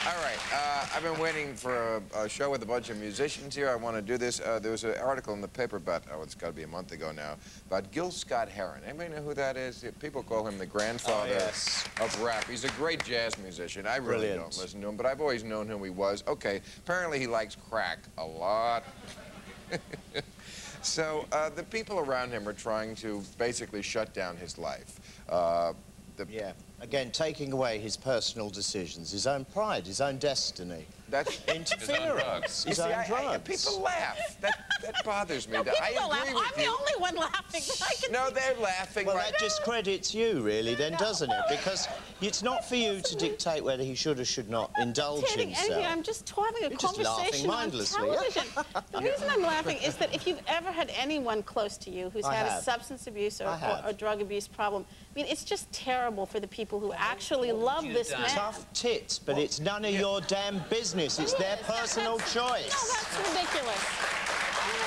All right, I've been waiting for a show with a bunch of musicians here. I want to do this. There was an article in the paper about, oh, it's got to be a month ago now, about Gil Scott-Heron. Anybody know who that is? People call him the grandfather of rap. He's a great jazz musician. I really don't listen to him, but I've always known who he was. Okay, apparently he likes crack a lot. So the people around him are trying to basically shut down his life. Yeah. Again, taking away his personal decisions, his own pride, his own destiny. That's interference. His own drugs. People laugh. That bothers me. No, people I don't laugh. agree with I'm the only one laughing. No, they're laughing. Well, that discredits you, really, then, doesn't it? Because it's not for you to dictate whether he should or should not indulge himself. Anything. I'm just having a conversation on television. The reason I'm laughing is that if you've ever had anyone close to you who's had a substance abuse or drug abuse problem, I mean, it's just terrible for the people who actually love this man. Tough tits, but it's none of your damn business. It's their personal choice. No, that's ridiculous.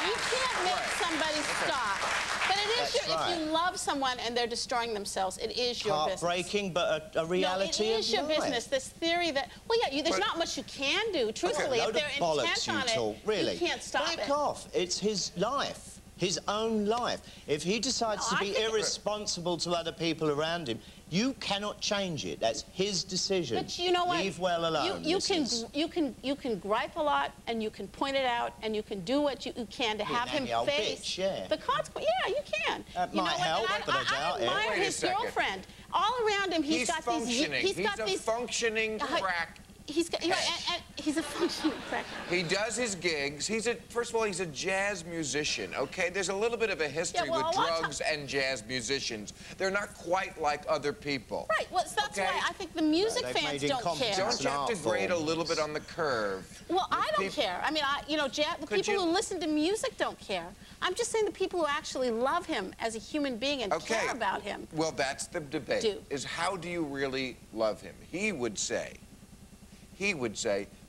You can't make somebody stop. But it is if you love someone and they're destroying themselves, it is your business. Heartbreaking, but a reality it is your business. This theory that, well, yeah, there's not much you can do, truthfully. If they're intent on it, really. You can't stop it. Back off. It's his life. His own life. If he decides to be irresponsible to other people around him, you cannot change it. That's his decision. But you know what? Leave well alone. You can gripe a lot, and you can point it out, and you can do what you can to have him face the consequence. Yeah, you can. That might help, but I doubt it. I admire his girlfriend. All around him, he's got functioning. these. He's a functioning crack. He's a functioning crack. He does his gigs. First of all, he's a jazz musician, okay? There's a little bit of a history with drugs and jazz musicians. They're not quite like other people. Right, well, so that's why I think the music fans don't care. Don't you have to grade a little bit on the curve? Well, I don't care. I mean, you know, the people who listen to music don't care. I'm just saying the people who actually love him as a human being and care about him. Well, that's the debate, is how do you really love him? He would say,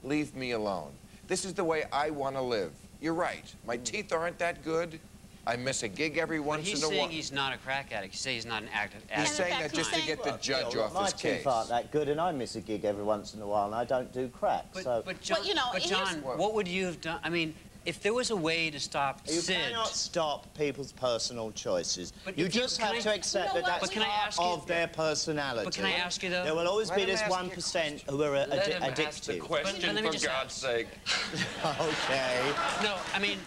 leave me alone. This is the way I want to live. You're right. My teeth aren't that good. I miss a gig every once in a while. He's saying he's not a crack addict. He's saying he's not an active addict. He's saying that just to get the judge off his case. My teeth aren't that good, and I miss a gig every once in a while, and I don't do crack. But John, what would you have done? I mean, if there was a way to stop Sid... You cannot stop people's personal choices. But you just have to accept that that's part of their personality. But can I ask you, though? There will always be this 1% who are addicted. Ask the question, for God's sake. Okay. No, I mean,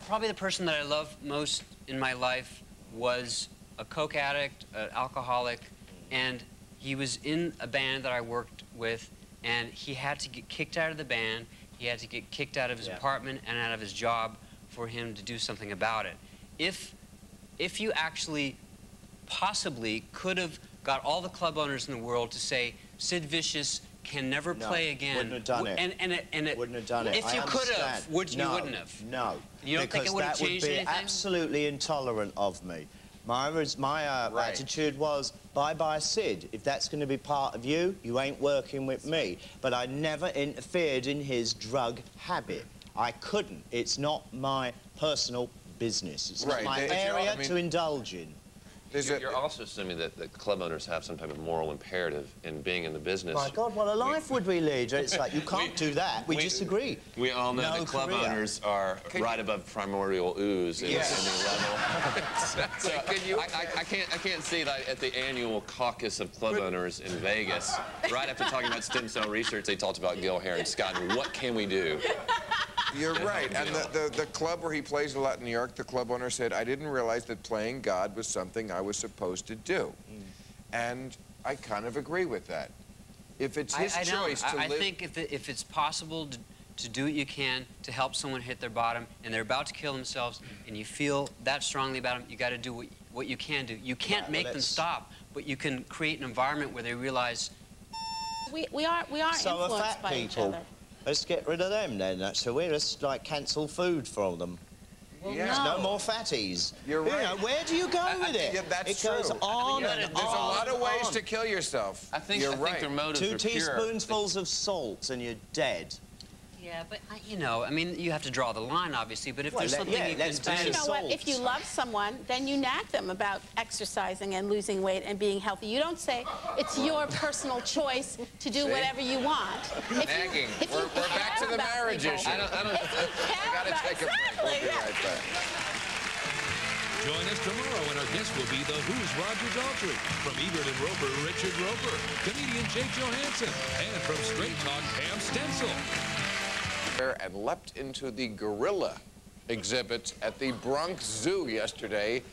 probably the person that I love most in my life was a coke addict, an alcoholic, and he was in a band that I worked with, and he had to get kicked out of the band. He had to get kicked out of his apartment and out of his job for him to do something about it. If you actually possibly could have got all the club owners in the world to say, Sid Vicious can never play again. Wouldn't have done it. Wouldn't have done it. If you could have, you wouldn't have. No. You don't think it would have changed anything? That would be absolutely intolerant of me. My attitude was, bye-bye, Sid. If that's going to be part of you, you ain't working with me. But I never interfered in his drug habit. I couldn't. It's not my personal business. It's not my area to indulge in. You're also assuming that club owners have some type of moral imperative in being in the business. My God, what a life would we lead? It's like, you can't do that. We disagree. We all know that club owners are right above primordial ooze in the level. So I can't see that at the annual caucus of club owners in Vegas, right after talking about stem cell research, they talked about Gil Heron Scott and what can we do? You're right. And the club where he plays a lot in New York, the club owner said, I didn't realize that playing God was something I was supposed to do. And I kind of agree with that. If it's his choice to live... I think if it's possible to do what you can to help someone hit their bottom and they're about to kill themselves and you feel that strongly about them, you got to do what you can do. You can't make them stop, but you can create an environment where they realize... We are influenced by each other. Let's get rid of them then. So we're just like cancel food for them. Well, no more fatties. You're right. You know, where do you go with it? Yeah, that's it goes on and on. There's a lot of ways to kill yourself. I think their motives are pure. 2 teaspoonfuls of salt and you're dead. Yeah, but, you know, I mean, you have to draw the line, obviously, but if there's something you can do... You know what? If you love someone, then you nag them about exercising and losing weight and being healthy. You don't say, it's your personal choice to do whatever you want. Nagging. We're back to the marriage issue. I gotta take a break. We'll be right back. Join us tomorrow when our guest will be the Who's Roger Daltrey. From Ebert and Roper, Richard Roper. Comedian Jake Johansson. And from Straight Talk, Pam Stencil. And leapt into the gorilla exhibit at the Bronx Zoo yesterday.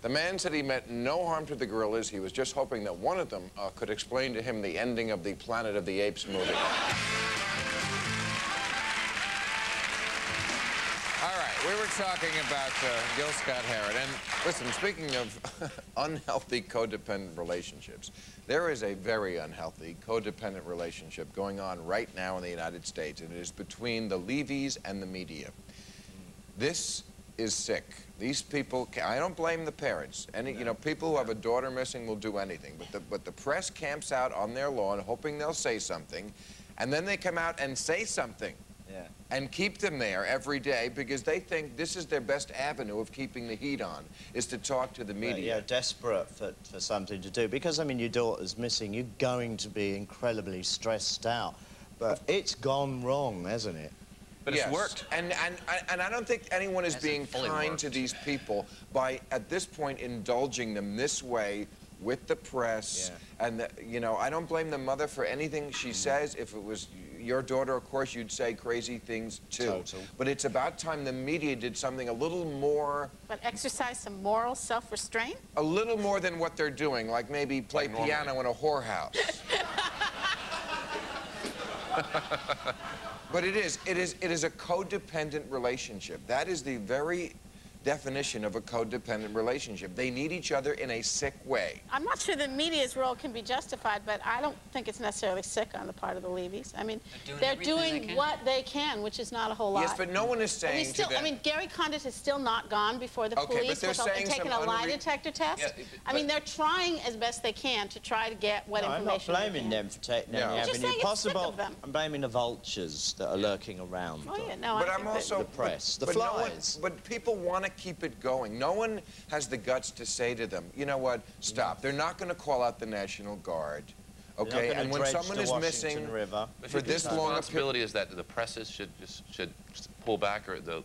The man said he meant no harm to the gorillas. He was just hoping that one of them could explain to him the ending of the Planet of the Apes movie. All right, we were talking about Gil Scott-Heron. And listen, speaking of unhealthy codependent relationships, there is a very unhealthy codependent relationship going on right now in the United States, and it is between the Levies and the media. This is sick. These people, I don't blame the parents. You know, people who have a daughter missing will do anything, but the press camps out on their lawn hoping they'll say something, and then they come out and say something. And keep them there every day because they think this is their best avenue of keeping the heat on, is to talk to the media. Yeah, desperate for something to do. Because, I mean, your daughter's missing, you're going to be incredibly stressed out. But it's gone wrong, hasn't it? But it's worked. And I don't think anyone is being kind to these people by, at this point, indulging them this way with the press. And, you know, I don't blame the mother for anything she says. If it was your daughter, of course, you'd say crazy things, too. But it's about time the media did something a little more... But exercise some moral self-restraint? A little more than what they're doing, like maybe play piano in a whorehouse. But it is a codependent relationship. That is the very definition of a codependent relationship. They need each other in a sick way. I'm not sure the media's role can be justified, but I don't think it's necessarily sick on the part of the Levies. I mean, they're doing what they can, which is not a whole lot. Yes, but no one is saying to them... I mean, Gary Condit has still not gone before the police and taken a lie detector test. Yeah, I mean, they're trying as best they can to try to get what information I'm not blaming them for taking any avenue possible. I'm blaming the vultures that are lurking around. Oh, yeah, no, but I'm also... The press, the flies. But people want to keep it going. No one has the guts to say to them, you know what, stop. They're not going to call out the National Guard, okay? And when someone is missing for this long... The responsibility is that the presses should pull back, or the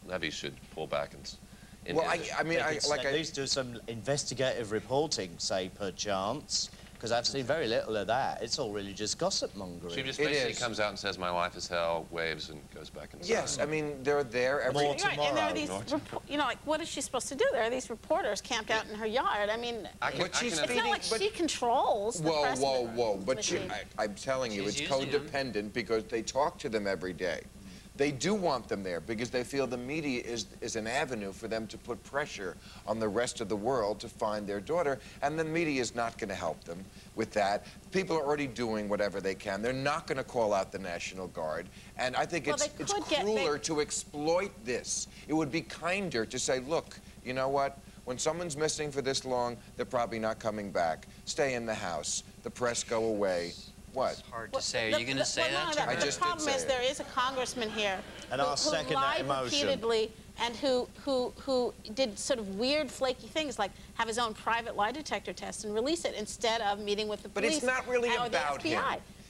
levies should pull back and well, I mean, like at least do some investigative reporting, say, per chance. Because I've seen very little of that. It's all really just gossip mongering. She just basically comes out and says, my life is hell, waves, and goes back inside. Yes, I mean, they're there every... Right, and there are these, you know, like, what is she supposed to do? There are these reporters camped out in her yard. I mean, it's not like she controls the press. Whoa. But I'm telling you, it's codependent because they talk to them every day. They do want them there because they feel the media is an avenue for them to put pressure on the rest of the world to find their daughter, and the media is not going to help them with that. People are already doing whatever they can. They're not going to call out the National Guard, and I think it's crueler to exploit this. It would be kinder to say, look, you know what? When someone's missing for this long, they're probably not coming back. Stay in the house. The press go away. What? It's hard to say. Are you going to say that to her? I just the problem is there is a congressman here and who lied repeatedly and who did sort of weird, flaky things like have his own private lie detector test and release it instead of meeting with the police. But it's not really about him.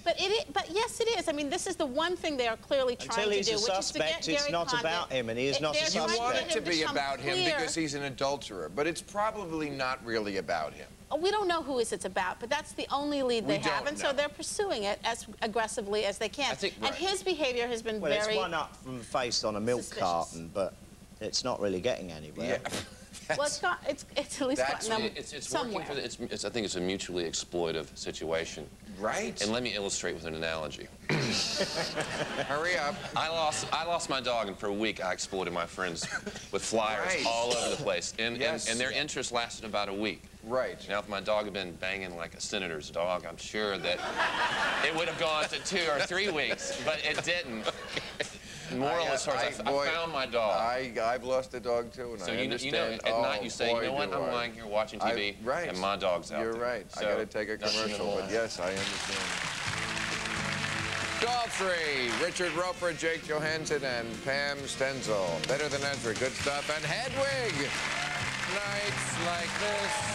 But yes, it is. I mean, this is the one thing they are clearly trying to do, which is to get Gary Condit. Until he's a suspect, it's not about him, and he is not a suspect. You want it to be about him because he's an adulterer, but it's probably not really about him. We don't know who it's about, but that's the only lead they have, and so they're pursuing it as aggressively as they can. And his behavior has been very it's one up from the face on a milk carton, but it's not really getting anywhere. Yeah. Well, it's at least gotten them somewhere. I think it's a mutually exploitive situation. Right. And let me illustrate with an analogy. Hurry up. I lost my dog, and for a week I exploited my friends with flyers all over the place. And their interest lasted about a week. Right. Now, if my dog had been banging like a senator's dog, I'm sure that it would have gone to 2 or 3 weeks, but it didn't. Moral as far as I found my dog. I've lost a dog too, and so I understand. At night you say, you know what, I'm lying here watching TV, and my dog's out there. You're right. So, I got to take a commercial, but yes, I understand. Daltrey, Richard Roper, Jake Johansson, and Pam Stenzel. Better Than Ezra, good stuff. And Hedwig, Nights Like This.